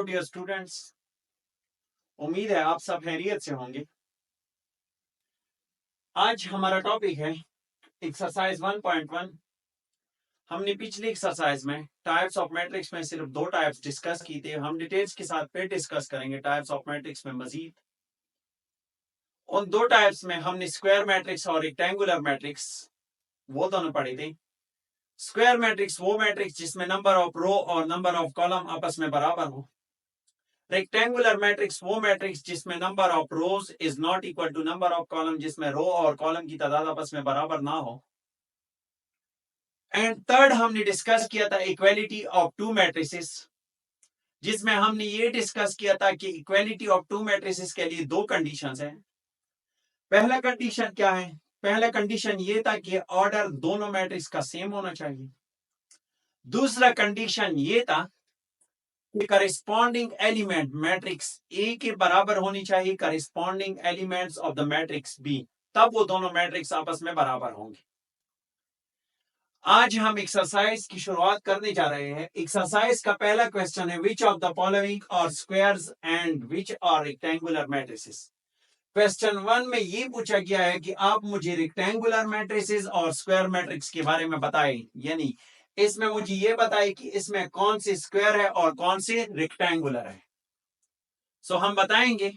Hello dear students, उम्मीद है आप सब खैरियत से होंगे। आज हमारा टॉपिक है एक्सरसाइज 1.1। हमने पिछली एक्सरसाइज में टाइप्स ऑफ मैट्रिक्स में सिर्फ 2 टाइप्स डिस्कस की थे। हम डिटेल्स के साथ फिर डिस्कस करेंगे टाइप्स ऑफ मैट्रिक्स में मजीद। उन 2 टाइप्स में हमने स्क्वायर मैट्रिक्स और रेक्टेंगुलर मैट्रिक्स वो दोनों पढ़े थे। स्क्वायर मैट्रिक्स वो मैट्रिक्स जिसमें नंबर ऑफ रो और नंबर ऑफ कॉलम आपस में बराबर हो। रेक्टेंगुलर मैट्रिक्स वो मैट्रिक्स जिसमें number of rows is not equal to number of column, जिसमें रो और कॉलम की तादाद आपस में बराबर ना हो। एंड थर्ड हमने डिस्कस किया था इक्वालिटी ऑफ टू मैट्रिसेस, जिसमें हमने ये डिस्कस किया था कि इक्वालिटी ऑफ टू मैट्रिसेस के लिए 2 कंडीशंस हैं। पहला कंडीशन क्या है? पहला कंडीशन ये था कि ऑर्डर दोनों मैट्रिक्स का सेम होना चाहिए। दूसरा कंडीशन ये था करेस्पॉन्डिंग एलिमेंट मैट्रिक्स ए के बराबर होनी चाहिए corresponding elements of the matrix B, तब वो दोनों मैट्रिक्स आपस में बराबर होंगे। आज हम एक्सरसाइज की शुरुआत करने जा रहे हैं। एक्सरसाइज का पहला क्वेश्चन है which of the following are squares and which are rectangular matrices. Question 1 में ये पूछा गया है कि आप मुझे रेक्टेंगुलर मैट्रिसेस और स्क्वायर मैट्रिक्स के बारे में बताएं, यानी इसमें मुझे ये बताए कि इसमें कौन से स्क्वायर है और कौन से रेक्टेंगुलर है। सो हम बताएंगे।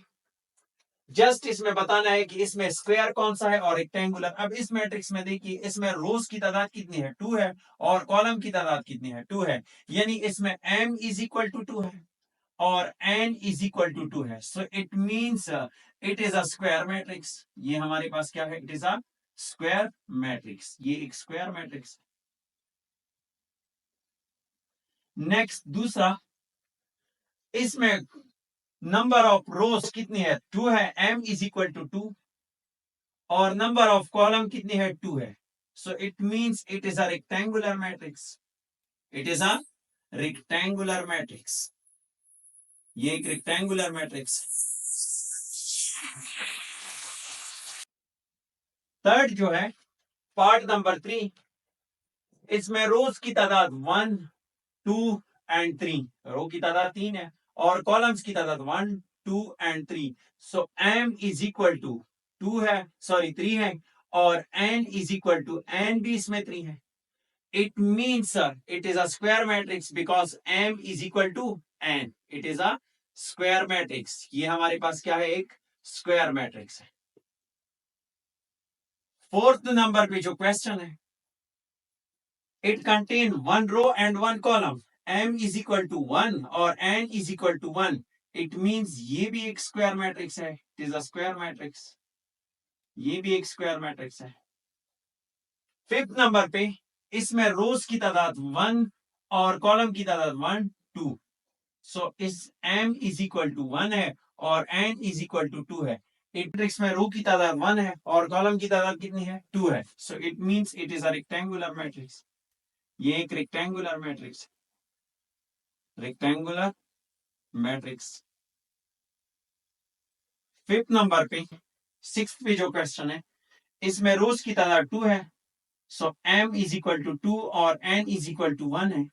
जस्ट इसमें बताना है कि इसमें स्क्वायर कौन सा है और रेक्टेंगुलर। अब इस मैट्रिक्स में देखिए, इसमें रोज की तादाद कितनी है? 2 है, और कॉलम की तादाद कितनी है? 2 है, यानी इसमें m इज इक्वल टू 2 है और n इज इक्वल टू 2 है। So it means it is a square matrix. ये हमारे पास क्या है? It is a square matrix. ये एक स्क्वायर मैट्रिक्स। नेक्स्ट दूसरा, इसमें नंबर ऑफ रोज कितनी है? 2 है, m इज इक्वल टू 2, और नंबर ऑफ कॉलम कितनी है? 2 है। So it means it is a rectangular matrix. It is a rectangular matrix. ये एक रेक्टेंगुलर मैट्रिक्स। थर्ड जो है पार्ट नंबर 3, इसमें रोज की तादाद 1, 2 एंड 3। रो की तादाद 3 है और कॉलम्स की तादाद 1, 2 and 3। So m is equal to 2 है, सॉरी 3 है, और n is equal to n भी इसमें 3 है। It means it is a square matrix because m is equal to n। It is a square matrix. ये हमारे पास क्या है? एक स्क्वायर मैट्रिक्स है। फोर्थ नंबर पे जो क्वेश्चन है, it contain 1 row and 1 column, m is equal to 1 और n is equal to 1। It means ये भी एक स्क्वायर मैट्रिक्स है। It is a square matrix. ये भी एक स्क्वायर मैट्रिक्स है। फिफ्थ नंबर पे इसमें रोज की तादाद 1 और कॉलम की तादाद 1, 2। सो इस m इज इक्वल टू 1 है और n इज इक्वल टू 2 है। मैट्रिक्स में रो की तादाद 1 है और कॉलम की तादाद कितनी है? 2 है। So it means it is a rectangular matrix. ये एक rectangular matrix. Rectangular matrix. Fifth number पे, सिक्स्थ पे जो क्वेश्चन है, इसमें रोज की तादाद 2 है। सो m इज इक्वल टू 2 और n इज इक्वल टू 1 है।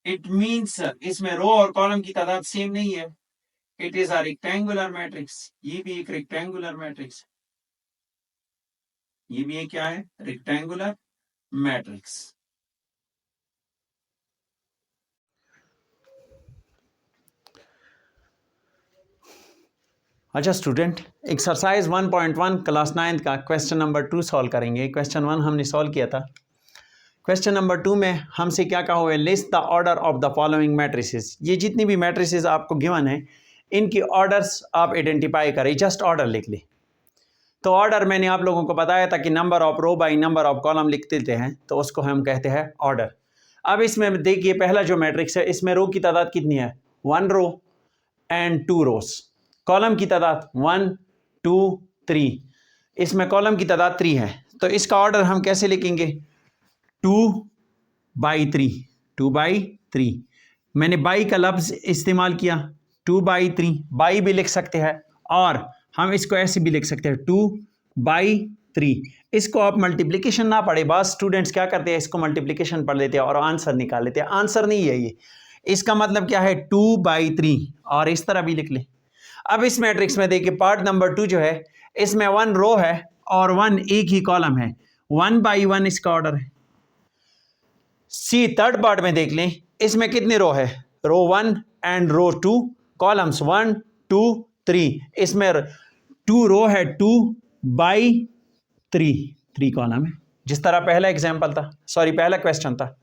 इट मींस इसमें रो और कॉलम की तादाद सेम नहीं है। It is a rectangular matrix. ये भी एक रेक्टेंगुलर मैट्रिक्स। ये भी एक क्या है? Rectangular matrix. अच्छा स्टूडेंट, एक्सरसाइज 1.1 क्लास 9 का क्वेश्चन नंबर 2 सॉल्व करेंगे। क्वेश्चन 1 हमने सॉल्व किया था। क्वेश्चन नंबर 2 में हमसे क्या कहा हुआ है? List the order of the following matrices. ये जितनी भी मैट्रिसेस आपको गिवन है, इनकी ऑर्डर्स आप आइडेंटिफाई करें। जस्ट ऑर्डर लिख लें। तो ऑर्डर मैंने आप लोगों को बताया था कि number of row by number of column लिख देते हैं, तो उसको हम कहते हैं ऑर्डर। अब इसमें देखिए, पहला जो मैट्रिक्स है, इसमें रो की तादाद कितनी है? 1 रो एंड 2 रोज। कॉलम की तादाद 1, 2, 3। इसमें कॉलम की तादाद 3 है। तो इसका ऑर्डर हम कैसे लिखेंगे? 2/3। 2/3 मैंने बाई का लफ्ज इस्तेमाल किया। 2/3 बाई भी लिख सकते हैं, और हम इसको ऐसे भी लिख सकते हैं 2/3। इसको आप मल्टीप्लिकेशन ना पढ़े। बस स्टूडेंट्स क्या करते हैं, इसको मल्टीप्लिकेशन पढ़ लेते हैं और आंसर निकाल लेते हैं। आंसर नहीं है ये, इसका मतलब क्या है 2/3, और इस तरह भी लिख ले। अब इस मैट्रिक्स में देखिए पार्ट नंबर 2 जो है इसमें 1 रो है और 1 एक ही कॉलम है, 1/1 इसका ऑर्डर है। सी थर्ड पार्ट में देख लें, इसमें कितने रो है, रो 1 एंड रो 2, कॉलम्स 1 2 3, इसमें 2 रो है 2/3 कॉलम है, जिस तरह पहला एग्जाम्पल था, सॉरी पहला क्वेश्चन था।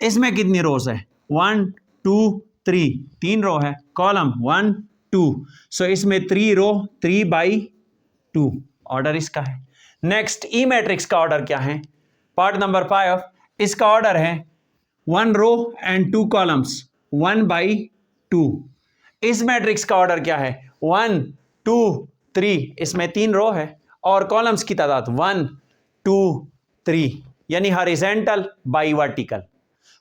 इसमें कितनी रोज है, 1 2 3, 3 रो है, कॉलम 1 2, सो इसमें 3 रो 3/2 ऑर्डर इसका है। नेक्स्ट ई मैट्रिक्स का ऑर्डर क्या है, पार्ट नंबर 5, इसका ऑर्डर है 1 रो एंड 2 कॉलम्स 1/2। इस मैट्रिक्स का ऑर्डर क्या है, 1 2 3, इसमें 3 रो है और कॉलम्स की तादाद 1 2 3, यानी horizontal by vertical,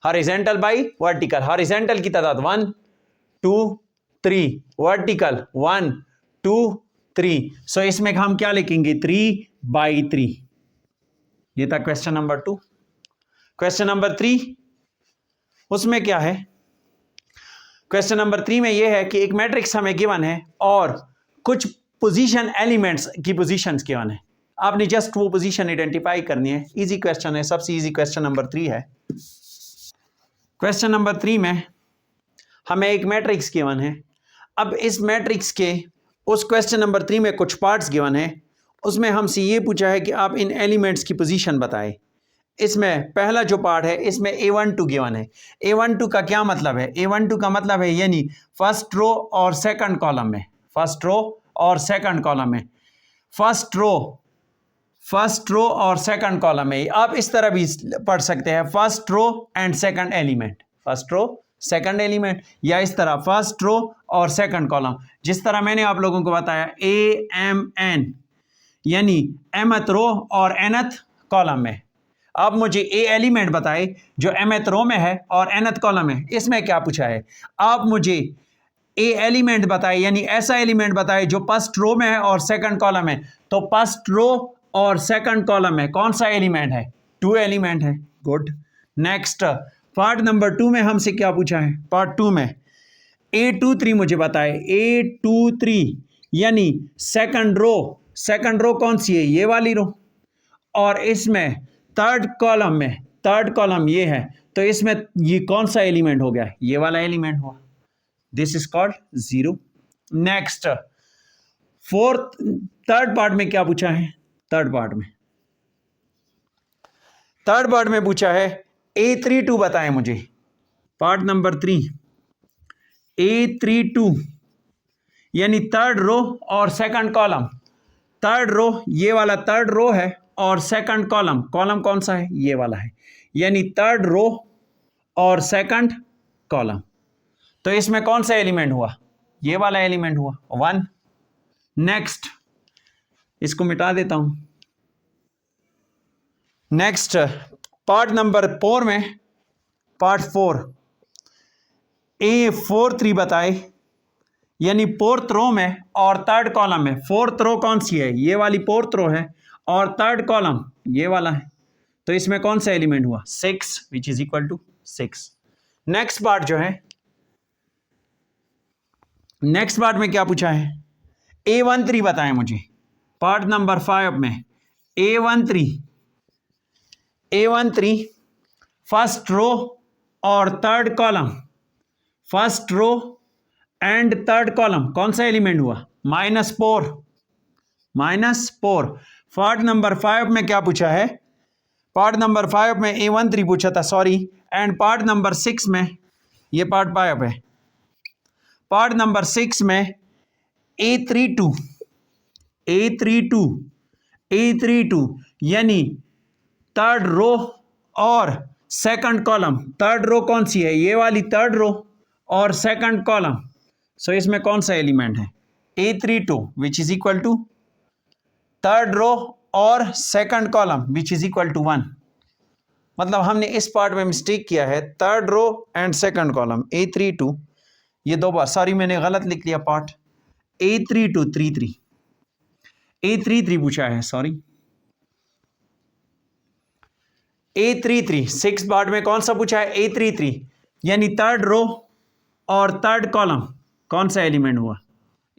horizontal by vertical, horizontal की तादाद 1 2 3, वर्टिकल 1 2 3, सो इसमें हम क्या लिखेंगे 3/3। ये था क्वेश्चन नंबर 2। क्वेश्चन नंबर 3, उसमें क्या है, क्वेश्चन नंबर 3 में यह है कि एक मैट्रिक्स हमें गिवन है और कुछ पोजीशन एलिमेंट्स की पोजीशंस गिवन है, आपने जस्ट वो पोजीशन आइडेंटिफाई करनी है। इजी क्वेश्चन है, सबसे इजी क्वेश्चन नंबर 3 है। क्वेश्चन नंबर 3 में हमें एक मैट्रिक्स गिवन है। अब इस मैट्रिक्स के उस क्वेश्चन नंबर 3 में कुछ पार्ट्स गिवन है, उसमें हमसे ये पूछा है कि आप इन एलिमेंट्स की पोजीशन बताएं। इसमें पहला जो पार्ट है इसमें A12 गिवन है। A12 का क्या मतलब है, A12 का मतलब है यानी फर्स्ट रो और सेकंड कॉलम में, फर्स्ट रो और सेकंड कॉलम में, फर्स्ट रो और सेकंड कॉलम में। आप इस तरह भी पढ़ सकते हैं, first row and second element, first row second element, या इस तरह फर्स्ट रो और सेकंड कॉलम, जिस तरह मैंने आप लोगों को बताया AMN, यानी mth रो और nth कॉलम में। अब मुझे ए एलिमेंट बताए जो mth रो में है और nth कॉलम में। इसमें क्या पूछा है, आप मुझे ए एलिमेंट बताए यानी ऐसा एलिमेंट बताए जो फर्स्ट रो में है और सेकंड कॉलम है। तो फर्स्ट रो और सेकंड कॉलम में कौन सा एलिमेंट है, 2 एलिमेंट है। गुड। नेक्स्ट पार्ट नंबर 2 में हमसे क्या पूछा है, पार्ट 2 में A23 मुझे बताए, A23 यानी सेकंड रो कौन सी है, ये वाली रो, और इसमें थर्ड कॉलम ये है, तो इसमें ये कौन सा एलिमेंट हो गया, ये वाला एलिमेंट हुआ, this is called 0। Next third part में क्या पूछा है, थर्ड पार्ट में पूछा है A32 बताएं मुझे, पार्ट नंबर 3 A32 यानी थर्ड रो और सेकंड कॉलम, थर्ड रो ये वाला थर्ड रो है और सेकंड कॉलम कौन सा है, ये वाला है, यानी थर्ड रो और सेकंड कॉलम। तो इसमें कौन सा एलिमेंट हुआ, ये वाला एलिमेंट हुआ 1। नेक्स्ट इसको मिटा देता हूं। नेक्स्ट पार्ट नंबर 4 में, पार्ट 4 A43 बताए, यानी फोर्थ रो में और थर्ड कॉलम में। फोर्थ रो कौन सी है, ये वाली फोर्थ रो है, और थर्ड कॉलम ये वाला है, तो इसमें कौन सा एलिमेंट हुआ 6, which is equal to 6। Next part जो है, नेक्स्ट पार्ट में क्या पूछा है, A13 बताएं मुझे, पार्ट नंबर 5 में A13 फर्स्ट रो और third column, first row and third column कौन सा एलिमेंट हुआ, -4। पार्ट नंबर 5 में क्या पूछा है, पार्ट नंबर 5 में A13 पूछा था, सॉरी, एंड पार्ट नंबर 6 में, ये पार्ट 5 है, पार्ट नंबर 6 में A32 यानी थर्ड रो और सेकंड कॉलम। थर्ड रो कौन सी है, ये वाली थर्ड रो और सेकंड कॉलम, सो इसमें कौन सा एलिमेंट है A32 which is equal to third row और second column which is equal to 1। मतलब हमने इस पार्ट में मिस्टेक किया है, third row and second column A32, ये दो बार, सॉरी मैंने गलत लिख लिया पार्ट, A33 पूछा है, सॉरी A33 6 पार्ट में कौन सा पूछा है A33, यानी थर्ड रो और थर्ड कॉलम कौन सा एलिमेंट हुआ,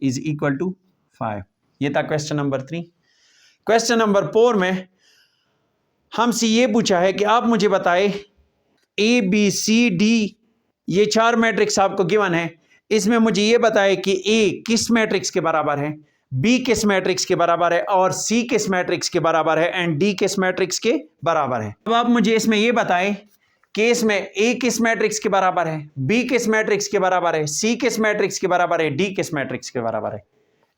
इज इक्वल टू 5। ये था क्वेश्चन नंबर 3। क्वेश्चन नंबर 4 में हमसे ये पूछा है कि आप मुझे बताएं ए बी सी डी, ये 4 मैट्रिक्स आपको गिवन है, इसमें मुझे ये बताएं कि ए किस मैट्रिक्स के बराबर है, बी किस मैट्रिक्स के बराबर है और सी किस मैट्रिक्स के बराबर है एंड डी किस मैट्रिक्स के बराबर है। अब आप मुझे इसमें ये बताएं कि इसमें ए किस मैट्रिक्स के बराबर है, बी किस मैट्रिक्स के बराबर है, सी किस मैट्रिक्स के बराबर है, डी किस मैट्रिक्स के बराबर है।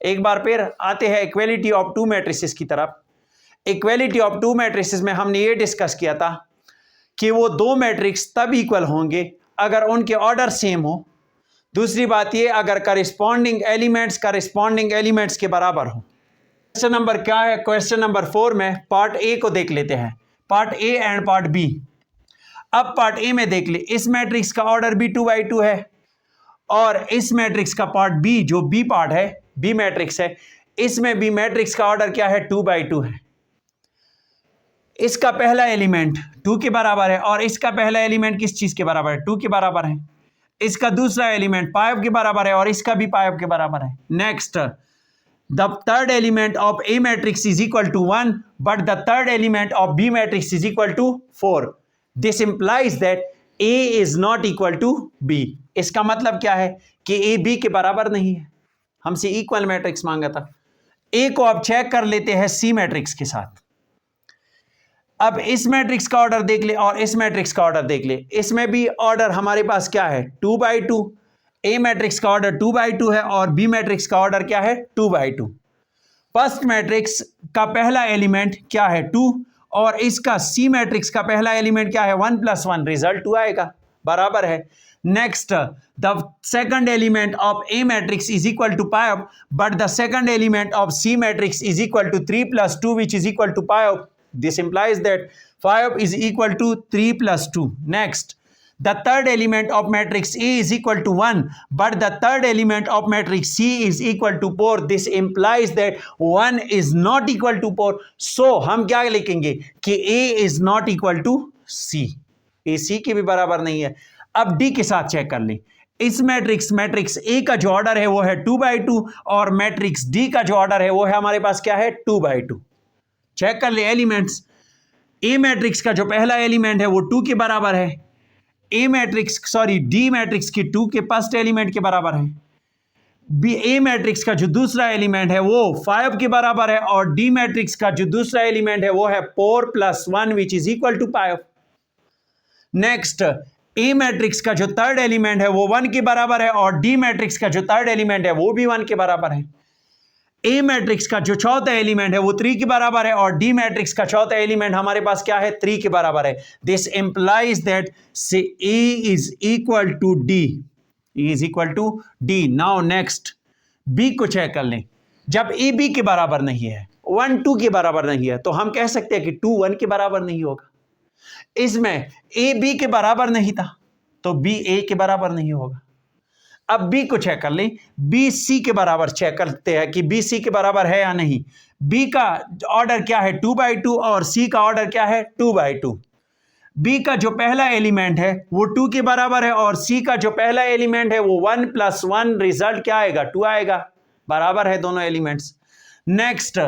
एक बार फिर आते हैं इक्वेलिटी ऑफ टू मैट्रिसेस की तरफ। इक्वेलिटी ऑफ टू मैट्रिसेस में हमने ये डिस्कस किया था कि वो दो मैट्रिक्स तब इक्वल होंगे अगर उनके ऑर्डर सेम हो। दूसरी बात ये अगर करस्पॉन्डिंग एलिमेंट्स के बराबर हो। क्वेश्चन नंबर क्या है, क्वेश्चन नंबर 4 में पार्ट ए को देख लेते हैं, part A and part B. अब पार्ट ए में देख ले, इस मैट्रिक्स का ऑर्डर भी 2 बाई 2 है और इस मैट्रिक्स का पार्ट बी जो बी पार्ट है, बी मैट्रिक्स है, इसमें भी मैट्रिक्स का ऑर्डर क्या है, 2 बाई 2 है। इसका पहला एलिमेंट 2 के बराबर है और इसका पहला एलिमेंट किस चीज के बराबर है, 2 के बराबर है। इसका दूसरा एलिमेंट पाइप के बराबर है और इसका भी पाइप के बराबर है। Next, the third element of A matrix is equal to 1 but the third element of B matrix is equal to 4। This implies that A is not equal to B. इसका मतलब क्या है कि ए बी के बराबर नहीं है। हमसे इक्वल मैट्रिक्स मांगा था। ए को अब चेक कर लेते हैं सी मैट्रिक्स के साथ। अब इस मैट्रिक्स का ऑर्डर देख ले और इस मैट्रिक्स का ऑर्डर देख ले, इसमें भी ऑर्डर हमारे पास क्या है, 2 बाई 2। ए मैट्रिक्स का ऑर्डर 2 बाई 2 है और बी मैट्रिक्स का ऑर्डर क्या है, 2 बाई 2। फर्स्ट मैट्रिक्स का पहला एलिमेंट क्या है, 2 और इसका सी मैट्रिक्स का पहला एलिमेंट क्या है, 1 + 1, रिजल्ट 2 आएगा, बराबर है। Next, the second element of A matrix is equal to pipe but the second element of C matrix is equal to 3 + 2 which is equal to pipe. This implies that 5 is equal to 3 plus 2. Next, the third element of matrix A is equal to 1, but the third element of matrix C is equal to 4. This implies that 1 is not equal to 4. So, हम क्या लिखेंगे कि A is not equal to C. A C के भी बराबर नहीं है। अब D के साथ चेक कर लें। इस मैट्रिक्स A का जो ऑर्डर है वो है 2 बाई 2 और मैट्रिक्स D का जो ऑर्डर है वो है हमारे पास क्या है, 2 बाई 2। चेक कर ले एलिमेंट्स। ए मैट्रिक्स का जो पहला एलिमेंट है वो 2 के बराबर है, डी मैट्रिक्स की 2 के फर्स्ट एलिमेंट के बराबर है। बी ए मैट्रिक्स का जो दूसरा एलिमेंट है वो 5 के बराबर है और डी मैट्रिक्स का जो दूसरा एलिमेंट है वो है 4 + 1 which is equal to 5। Next, A matrix का जो थर्ड एलिमेंट है वो 1 के बराबर है और डी मैट्रिक्स का जो थर्ड एलिमेंट है वो भी 1 के बराबर है। ए मैट्रिक्स का जो चौथा एलिमेंट है वो 3 के बराबर है और डी मैट्रिक्स का चौथा एलिमेंट हमारे पास क्या है, 3 के बराबर है। दिस इंप्लाइज दैट से A is equal to D, is equal to D. Now next, B को चेक कर लें। जब ए बी के बराबर नहीं है, 1 2 के बराबर नहीं है, तो हम कह सकते हैं कि 2 1 के बराबर नहीं होगा। इसमें ए बी के बराबर नहीं था तो बी ए के बराबर नहीं होगा। अब बी को चेक कर लें, बी सी के बराबर चेक करते हैं कि बी सी के बराबर है या नहीं। बी का ऑर्डर क्या है, 2 बाई 2 और सी का ऑर्डर क्या है, 2 बाई 2। बी का जो पहला एलिमेंट है वो 2 के बराबर है और सी का जो पहला एलिमेंट है वो 1 + 1, रिजल्ट क्या आएगा, 2 आएगा, बराबर है दोनों एलिमेंट्स। नेक्स्ट,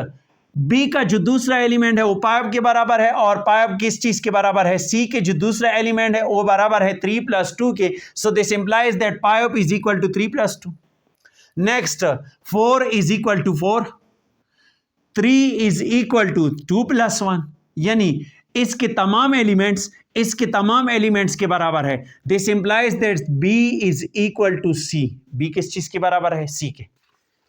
बी का जो दूसरा एलिमेंट है वो पाइप के बराबर है और पाइप किस चीज के बराबर है, सी के जो दूसरा एलिमेंट है वो बराबर है 3 + 2 के। So this implies that pipe is equal to 3 + 2। Next, 4 is equal to 4, 3 is equal to 2 + 1, यानी इसके तमाम एलिमेंट्स के बराबर है। This implies that B is equal to C. B किस चीज के बराबर है, सी के।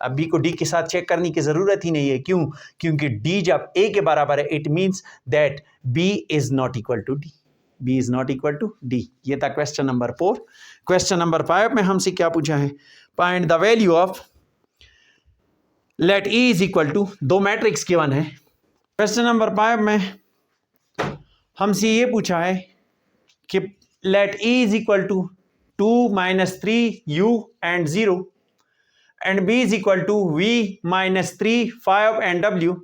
अब बी को डी के साथ चेक करने की जरूरत ही नहीं है, क्यों, क्योंकि डी जब ए के बराबर है it means that B is not equal to D, B is not equal to D. ये था क्वेश्चन नंबर 4। क्वेश्चन नंबर 5 में हमसे क्या पूछा है, find the value of let A is equal to, दो मैट्रिक्स गिवन है। क्वेश्चन नंबर 5 में हमसे ये पूछा है कि let A is equal to 2 - 3 u and 0 and b is equal to v - 3 5 and w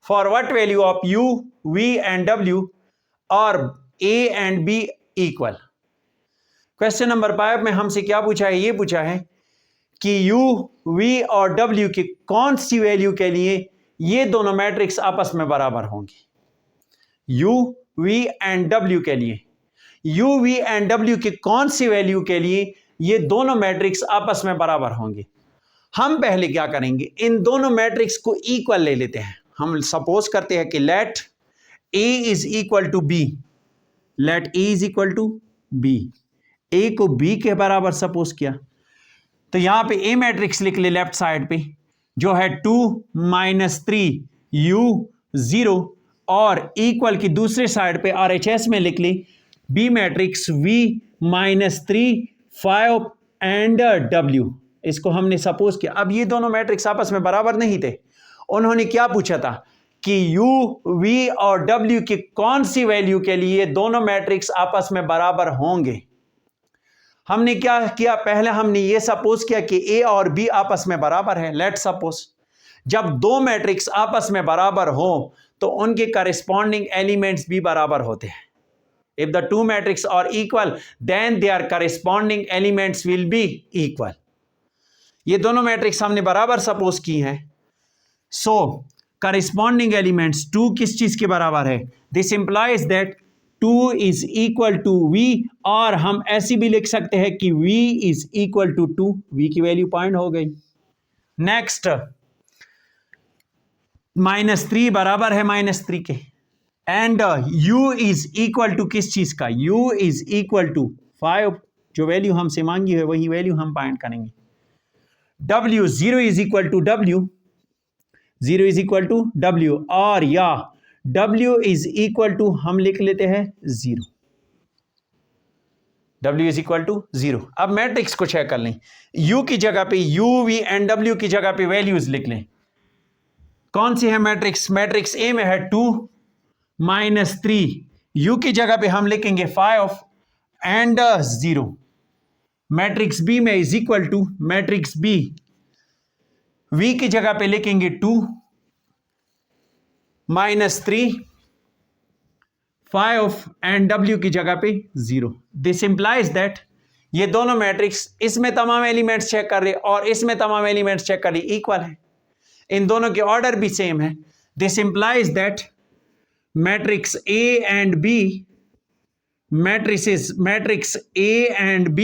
for what value of u, v and w are a and b equal। Question number 5 में हमसे क्या पूछा है, ये पूछा है कि u, v और w की कौन सी वैल्यू के लिए ये दोनों मैट्रिक्स आपस में बराबर होंगे। u, v एंड w के लिए u, v एंड w की कौन सी वैल्यू के लिए ये दोनों मैट्रिक्स आपस में बराबर होंगे। हम पहले क्या करेंगे, इन दोनों मैट्रिक्स को इक्वल ले लेते हैं। हम सपोज करते हैं कि let a is equal to b, let a is equal to b, a को b के बराबर सपोज किया, तो यहां पे a मैट्रिक्स लिख ले लेफ्ट साइड पे, जो है 2 - 3 u 0, और इक्वल की दूसरे साइड पे RHS में लिख ली b matrix v - 3 5 and w। इसको हमने सपोज किया। अब ये दोनों मैट्रिक्स आपस में बराबर नहीं थे। उन्होंने क्या पूछा था कि u, v और w की कौन सी वैल्यू के लिए दोनों मैट्रिक्स आपस में बराबर होंगे। हमने क्या किया, पहले हमने ये सपोज किया कि a और b आपस में बराबर है। लेट सपोज जब दो मैट्रिक्स आपस में बराबर हो तो उनके करेस्पॉन्डिंग एलिमेंट्स भी बराबर होते हैं। If the two matrices are equal, then their corresponding elements will be equal. ये दोनों मैट्रिक्स हमने बराबर सपोज की हैं। सो करेस्पॉन्डिंग एलिमेंट्स 2 किस चीज के बराबर है, this implies that 2 is equal to v, और हम ऐसी भी लिख सकते हैं कि v is equal to 2, v की वैल्यू पॉइंट हो गई। नेक्स्ट -3 बराबर है -3 के, and u is equal to किस चीज का, u इज इक्वल टू 5, जो वैल्यू हमसे मांगी है वही वैल्यू हम फाइंड करेंगे। w 0 is equal to w, 0 is equal to w, और या w इज इक्वल टू हम लिख लेते हैं 0, w इज इक्वल टू 0। अब मैट्रिक्स को चेक कर लें, u की जगह पे u, v एंड w की जगह पे वैल्यूज लिख लें। कौन सी है मैट्रिक्स, मैट्रिक्स A में है 2 - 3, u की जगह पे हम लिखेंगे 5 एंड 0। मैट्रिक्स B में is equal to matrix B, v की जगह पे लिखेंगे 2 - 3 5 एंड w की जगह पे 0। दिस इंप्लाइज दैट ये दोनों मैट्रिक्स, इसमें तमाम एलिमेंट्स चेक कर रहे और इसमें तमाम एलिमेंट्स चेक कर रहे, इक्वल है, इन दोनों के ऑर्डर भी सेम है। This implies that matrix A and B, matrix A and B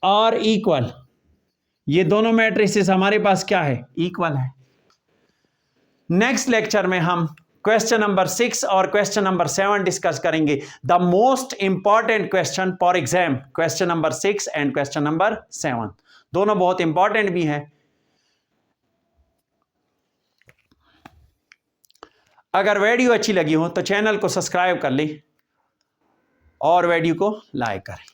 are equal. ये दोनों मैट्रिसेस हमारे पास क्या है, इक्वल है। नेक्स्ट लेक्चर में हम क्वेश्चन नंबर 6 और क्वेश्चन नंबर 7 डिस्कस करेंगे। The most important question for exam, question number 6 and question number 7, दोनों बहुत इंपॉर्टेंट भी हैं। अगर वीडियो अच्छी लगी हो तो चैनल को सब्सक्राइब कर लें और वीडियो को लाइक करें।